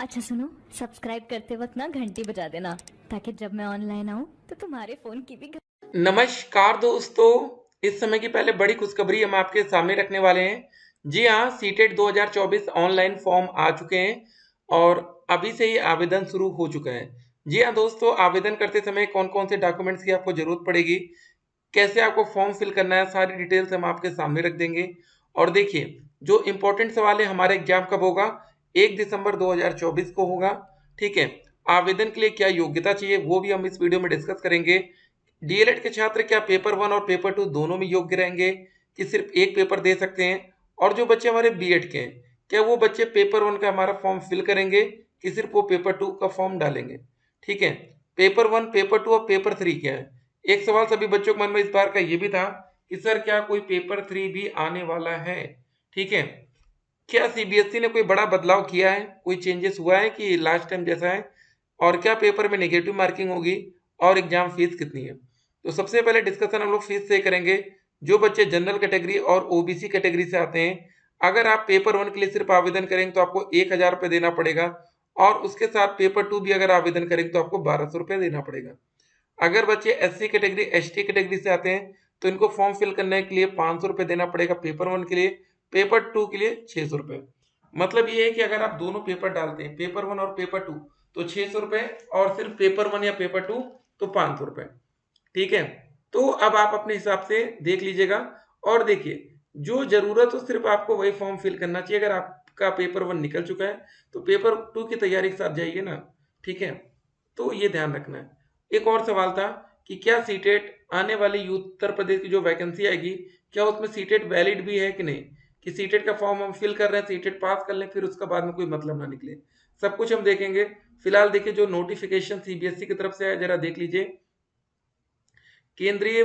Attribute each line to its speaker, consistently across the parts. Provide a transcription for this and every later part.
Speaker 1: अच्छा सुनो, सब्सक्राइब करते वक्त ना घंटी बजा देना ताकि जब मैं ऑनलाइन आऊँ तो तुम्हारे फोन की भी
Speaker 2: नमस्कार दोस्तों। इस समय की पहले बड़ी खुशखबरी हम आपके सामने रखने वाले हैं। जी हाँ, सीटेट 2024 ऑनलाइन फॉर्म आ चुके हैं और अभी से ही आवेदन शुरू हो चुका है। जी हाँ दोस्तों, आवेदन करते समय कौन कौन से डॉक्यूमेंट्स की आपको जरूरत पड़ेगी, कैसे आपको फॉर्म फिल करना है, सारी डिटेल्स हम आपके सामने रख देंगे। और देखिए, जो इम्पोर्टेंट सवाल है, हमारा एग्जाम कब होगा? 1 दिसंबर 2024 को होगा। ठीक है। आवेदन के लिए क्या योग्यता चाहिए वो भी हम इस वीडियो में डिस्कस करेंगे। डीएलएड के छात्र क्या पेपर 1 और पेपर 2 दोनों में योग्य रहेंगे कि सिर्फ एक पेपर दे सकते हैं? और जो बच्चे हमारे बीएड के हैं, क्या वो बच्चे पेपर 1 का हमारा फॉर्म फिल करेंगे कि सिर्फ वो पेपर 2 का फॉर्म डालेंगे? ठीक है। पेपर 1, पेपर 2 और पेपर 3 क्या है? एक सवाल सभी बच्चों के मन में इस बार का ये भी था कि सर क्या कोई पेपर 3 भी आने वाला है? ठीक है। क्या सीबीएसई ने कोई बड़ा बदलाव किया है, कोई चेंजेस हुआ है कि लास्ट टाइम जैसा है? और क्या पेपर में नेगेटिव मार्किंग होगी? और एग्जाम फीस कितनी है? तो सबसे पहले डिस्कशन हम लोग फीस से करेंगे। जो बच्चे जनरल कैटेगरी और ओबीसी कैटेगरी से आते हैं, अगर आप पेपर 1 के लिए सिर्फ आवेदन करेंगे तो आपको 1000 रुपये देना पड़ेगा। और उसके साथ पेपर 2 भी अगर आवेदन करेंगे तो आपको 1200 रुपये देना पड़ेगा। अगर बच्चे एससी कैटेगरी एसटी कैटेगरी से आते हैं तो इनको फॉर्म फिल करने के लिए 500 रुपये देना पड़ेगा पेपर 1 के लिए, पेपर 2 के लिए 600 रुपये। मतलब ये है कि अगर आप दोनों पेपर डालते हैं, पेपर 1 और पेपर 2, तो 600 रुपये, और सिर्फ पेपर 1 या पेपर 2 तो 500 रुपये। ठीक है। तो अब आप अपने हिसाब से देख लीजिएगा। और देखिए, जो जरूरत हो सिर्फ आपको वही फॉर्म फिल करना चाहिए। अगर आपका पेपर 1 निकल चुका है तो पेपर 2 की तैयारी के साथ जाइए ना। ठीक है। तो ये ध्यान रखना है। एक और सवाल था कि क्या सीटेट आने वाली उत्तर प्रदेश की जो वैकेंसी आएगी, क्या उसमें सीटेट वैलिड भी है कि नहीं? कि सीटेट का फॉर्म हम फिल कर रहे हैं, सीटेट पास कर लें, फिर उसका बाद में कोई मतलब ना निकले। सब कुछ हम देखेंगे। फिलहाल देखिए, जो नोटिफिकेशन सीबीएसई की तरफ से है जरा देख लीजिए। केंद्रीय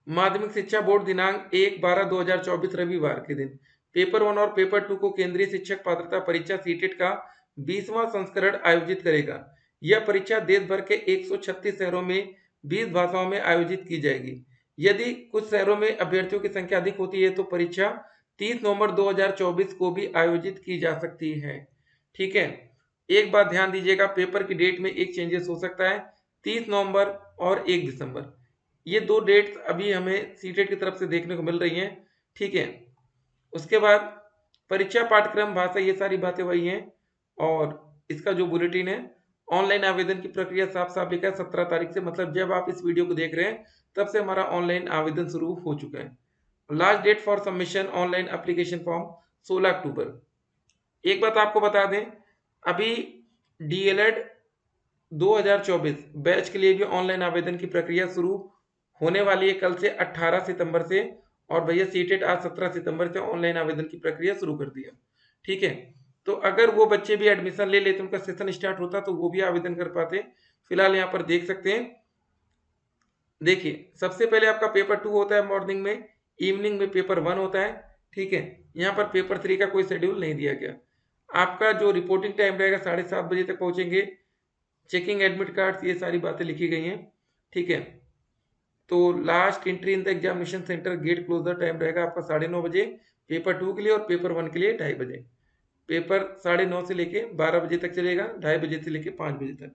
Speaker 2: माध्यमिक शिक्षा बोर्ड दिनांक 1/12/2024 रविवार के दिन पेपर 1 और पेपर 2 को केंद्रीय शिक्षक पात्रता परीक्षा सीटेट का 20वां संस्करण आयोजित करेगा। यह परीक्षा देश भर के 136 शहरों में 20 भाषाओं में आयोजित की जाएगी। यदि कुछ शहरों में अभ्यर्थियों की संख्या अधिक होती है तो परीक्षा 30 नवंबर 2024 को भी आयोजित की जा सकती है। ठीक है। एक बात ध्यान दीजिएगा, पेपर की डेट में एक चेंजेस हो सकता है। 30 नवंबर और 1 दिसंबर, ये दो डेट्स अभी हमें सीटेट की तरफ से देखने को मिल रही हैं। ठीक है। उसके बाद परीक्षा पाठ्यक्रम भाषा ये सारी बातें वही हैं। और इसका जो बुलेटिन है, ऑनलाइन आवेदन की प्रक्रिया साफ साफ लिखा है 17 तारीख से, मतलब जब आप इस वीडियो को देख रहे हैं तब से हमारा ऑनलाइन आवेदन शुरू हो चुका है। Last date for submission online application form 16 October. एक बात आपको बता दें, अभी डीएलएड 2024 बैच के लिए भी ऑनलाइन आवेदन की प्रक्रिया शुरू होने वाली है कल से 18 सितंबर से। और भैया सीटेट आज 17 सितंबर से ऑनलाइन आवेदन की प्रक्रिया शुरू कर दिया। ठीक है। तो अगर वो बच्चे भी एडमिशन ले लेते, उनका सेशन स्टार्ट होता तो वो भी आवेदन कर पाते। फिलहाल यहाँ पर देख सकते हैं। देखिए, सबसे पहले आपका पेपर 2 होता है मॉर्निंग में, इवनिंग में पेपर 1 होता है। ठीक है। यहाँ पर पेपर 3 का कोई शेड्यूल नहीं दिया गया। आपका जो रिपोर्टिंग टाइम रहेगा 7:30 बजे तक पहुंचेंगे। चेकिंग एडमिट कार्ड, ये सारी बातें लिखी गई हैं। ठीक है। तो last entry in the examination centre gate closure time रहेगा आपका 9:30 बजे पेपर 2 के लिए, और पेपर 1 के लिए 2:30 बजे। पेपर 9:30 से लेके 12 बजे तक चलेगा, 2:30 बजे से लेके 5 बजे तक।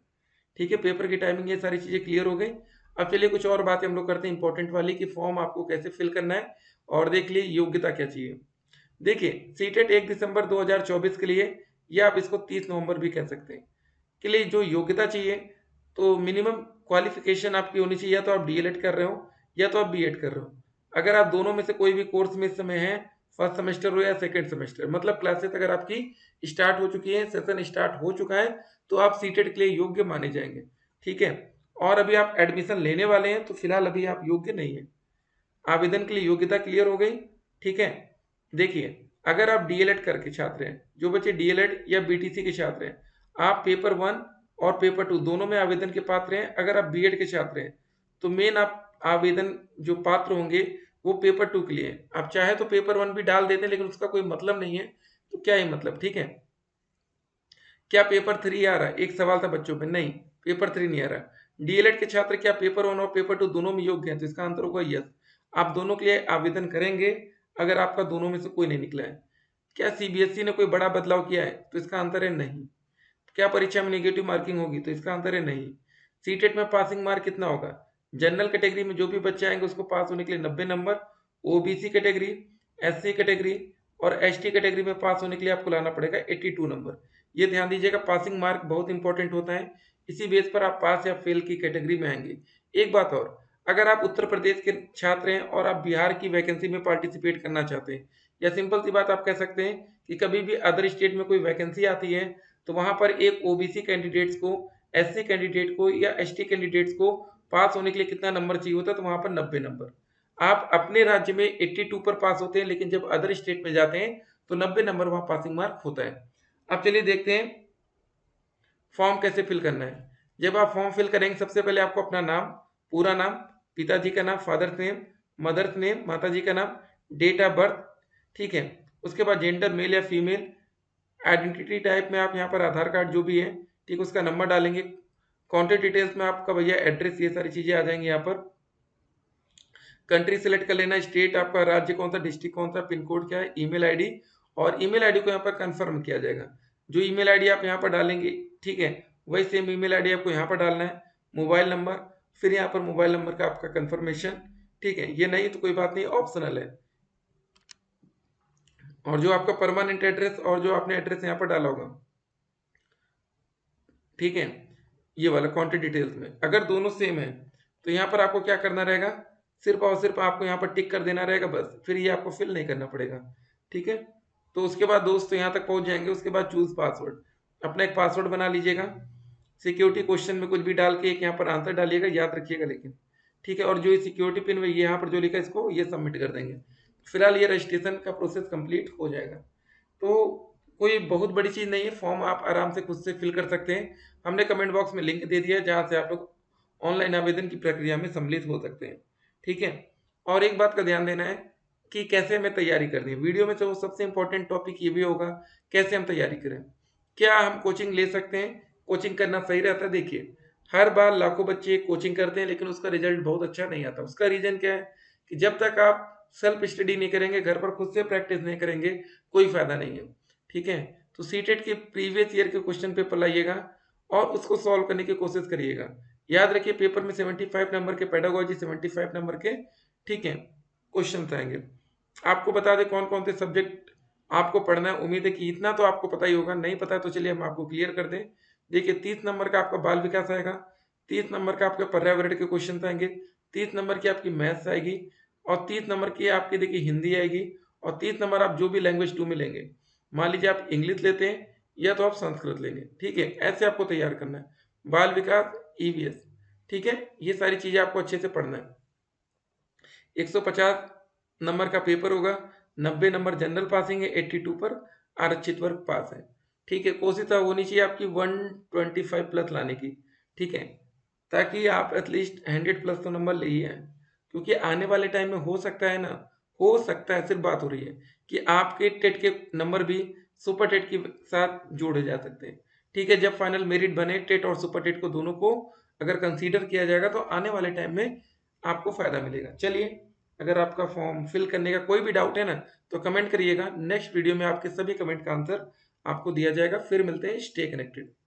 Speaker 2: ठीक है। पेपर की टाइमिंग, ये सारी चीज़ें क्लियर हो गई। अब चलिए कुछ और बातें हम लोग करते हैं इंपॉर्टेंट वाली, कि फॉर्म आपको कैसे फिल करना है और देख लिए योग्यता क्या चाहिए। देखिए, सीटेट 1 दिसंबर 2024 के लिए, या आप इसको 30 नवंबर भी कह सकते हैं, के लिए जो योग्यता चाहिए, तो मिनिमम क्वालिफिकेशन आपकी होनी चाहिए। या तो आप डीएलएड कर रहे हो या तो आप बीएड कर रहे हो। अगर आप दोनों में से कोई भी कोर्स में इस समय है, फर्स्ट सेमेस्टर हो या सेकंड सेमेस्टर, मतलब क्लासेस अगर आपकी स्टार्ट हो चुकी है, सेशन स्टार्ट हो चुका है, तो आप सीटेट के लिए योग्य माने जाएंगे। ठीक है। और अभी आप एडमिशन लेने वाले हैं तो फिलहाल अभी आप योग्य नहीं है। आवेदन के लिए योग्यता क्लियर हो गई। ठीक है। देखिए, अगर आप डीएलएड करके छात्र हैं, जो बच्चे डीएलएड या बीटीसी के छात्र हैं, आप पेपर 1 और पेपर 2 दोनों में आवेदन के पात्र हैं। अगर आप बीएड के छात्र हैं तो मेन आप आवेदन जो पात्र होंगे वो पेपर 2 के लिए है। आप चाहे तो पेपर 1 भी डाल देते हैं, लेकिन उसका कोई मतलब नहीं है। तो क्या ही मतलब। ठीक है। क्या पेपर 3 आ रहा है, एक सवाल था बच्चों पे। नहीं, पेपर 3 नहीं आ रहा। डीएलएड के छात्र क्या पेपर 1 और पेपर 2 दोनों में योग्य हैं? तो इसका आंसर होगा यस। आप दोनों के लिए आवेदन करेंगे अगर आपका दोनों में से कोई नहीं निकला है। क्या सीबीएसई ने कोई बड़ा बदलाव किया है? तो इसका आंसर है नहीं। क्या परीक्षा में नेगेटिव मार्किंग होगी? तो इसका आंसर है नहीं। सीटेट में पासिंग मार्क कितना होगा? जनरल कैटेगरी में जो भी बच्चे आएंगे उसको पास होने के लिए 90 number, OBC category, SC category और एसटी कैटेगरी में पास होने के लिए आपको लाना पड़ेगा 82 नंबर। ये ध्यान दीजिएगा, पासिंग मार्क बहुत इंपॉर्टेंट होता है, इसी बेस पर आप पास या फेल की कैटेगरी में आएंगे। एक बात और, अगर आप उत्तर प्रदेश के छात्र हैं और आप बिहार की वैकेंसी में पार्टिसिपेट करना चाहते हैं, या सिंपल सी बात आप कह सकते हैं कि कभी भी अदर स्टेट में कोई वैकेंसी आती है तो वहां पर एक ओबीसी कैंडिडेट्स को, एससी कैंडिडेट को या एसटी कैंडिडेट्स को पास होने के लिए कितना नंबर चाहिए होता है? तो वहां पर 90 नंबर। आप अपने राज्य में 82 पर पास होते हैं, लेकिन जब अदर स्टेट में जाते हैं तो 90 नंबर वहां पासिंग मार्क होता है। अब चलिए देखते हैं फॉर्म कैसे फिल करना है। जब आप फॉर्म फिल करेंगे, सबसे पहले आपको अपना नाम, पूरा नाम, पिताजी का नाम, फादर्स नेम, मदर्स नेम, माताजी का नाम, डेट ऑफ बर्थ, ठीक है। उसके बाद जेंडर मेल या फीमेल, आइडेंटिटी टाइप में आप यहाँ पर आधार कार्ड जो भी है, ठीक, उसका नंबर डालेंगे। कॉन्टेक्ट डिटेल्स में आपका भैया एड्रेस, ये सारी चीजें आ जाएंगी यहाँ पर। कंट्री सेलेक्ट कर लेना, स्टेट आपका, राज्य कौन सा, डिस्ट्रिक्ट कौन सा, पिन कोड क्या है, ईमेल आईडी, और ईमेल आईडी को यहाँ पर कंफर्म किया जाएगा। जो ईमेल आईडी आप यहाँ पर डालेंगे, ठीक है, वही सेम ईमेल आईडी आपको यहाँ पर डालना है। मोबाइल नंबर, फिर यहाँ पर मोबाइल नंबर का आपका कंफर्मेशन, ठीक है। ये नहीं तो कोई बात नहीं, ऑप्शनल है। और जो आपका परमानेंट एड्रेस और जो आपने एड्रेस यहाँ पर डाला होगा, ठीक है, ये वाला कॉन्टेक्ट डिटेल्स में अगर दोनों सेम है तो यहाँ पर आपको क्या करना रहेगा, सिर्फ और सिर्फ आपको यहाँ पर टिक कर देना रहेगा बस, फिर ये आपको फिल नहीं करना पड़ेगा, ठीक है। तो उसके बाद दोस्तों यहाँ तक पहुंच जाएंगे। उसके बाद चूज पासवर्ड, अपना एक पासवर्ड बना लीजिएगा। सिक्योरिटी क्वेश्चन में कुछ भी डाल के एक यहाँ पर आंसर डालिएगा, याद रखिएगा लेकिन, ठीक है। और जो सिक्योरिटी पिन में ये यहाँ पर जो लिखा है इसको ये सबमिट कर देंगे। फिलहाल ये रजिस्ट्रेशन का प्रोसेस कंप्लीट हो जाएगा। तो कोई बहुत बड़ी चीज नहीं है, फॉर्म आप आराम से खुद से फिल कर सकते हैं। हमने कमेंट बॉक्स में लिंक दे दिया है जहां से आप लोग ऑनलाइन आवेदन की प्रक्रिया में सम्मिलित हो सकते हैं, ठीक है। और एक बात का ध्यान देना है कि कैसे हमें तैयारी करनी है। वीडियो में तो सबसे इंपॉर्टेंट टॉपिक ये भी होगा कैसे हम तैयारी करें। क्या हम कोचिंग ले सकते हैं? कोचिंग करना सही रहता है? देखिए, हर बार लाखों बच्चे कोचिंग करते हैं लेकिन उसका रिजल्ट बहुत अच्छा नहीं आता। उसका रीजन क्या है कि जब तक आप सेल्फ स्टडी नहीं करेंगे, घर पर खुद से प्रैक्टिस नहीं करेंगे, कोई फायदा नहीं है, ठीक है। तो सीटेट के प्रीवियस ईयर के क्वेश्चन पेपर लाइएगा और उसको सॉल्व करने की कोशिश करिएगा। याद रखिए, पेपर में 75 नंबर के, पेडागोजी 75 नंबर के, ठीक है, क्वेश्चन आएंगे। आपको बता दें कौन कौन से सब्जेक्ट आपको पढ़ना है। उम्मीद है कि इतना तो आपको पता ही होगा, नहीं पता तो चलिए हम आपको क्लियर कर दें। देखिए, 30 नंबर का आपका बाल विकास आएगा, 30 नंबर का आपका पर्यावरण के क्वेश्चन आएंगे, 30 नंबर की आपकी मैथ्स आएगी, और 30 नंबर की आपकी देखिए हिंदी आएगी, और 30 नंबर आप जो भी लैंग्वेज 2 में लेंगे, मान लीजिए आप इंग्लिश लेते हैं या तो आप संस्कृत लेंगे, ठीक है, ऐसे आपको तैयार करना है। बाल विकास, ईवीएस, ठीक है, ये सारी चीजें आपको अच्छे से पढ़ना है। 150 नंबर का पेपर होगा, 90 नंबर जनरल पासिंग है, 82 पर आरक्षित वर्ग पास है, ठीक है। कोशिश होनी चाहिए आपकी 125 प्लस लाने की, ठीक है, ताकि आप एटलीस्ट 100 प्लस तो नंबर ले ही आए। क्योंकि आने वाले टाइम में हो सकता है ना, हो सकता है, सिर्फ बात हो रही है कि आपके टेट के नंबर भी सुपर टेट के साथ जोड़े जा सकते हैं, ठीक है। जब फाइनल मेरिट बने टेट और सुपर टेट को, दोनों को अगर कंसीडर किया जाएगा तो आने वाले टाइम में आपको फायदा मिलेगा। चलिए, अगर आपका फॉर्म फिल करने का कोई भी डाउट है ना तो कमेंट करिएगा, नेक्स्ट वीडियो में आपके सभी कमेंट का आंसर आपको दिया जाएगा। फिर मिलते हैं, स्टे कनेक्टेड।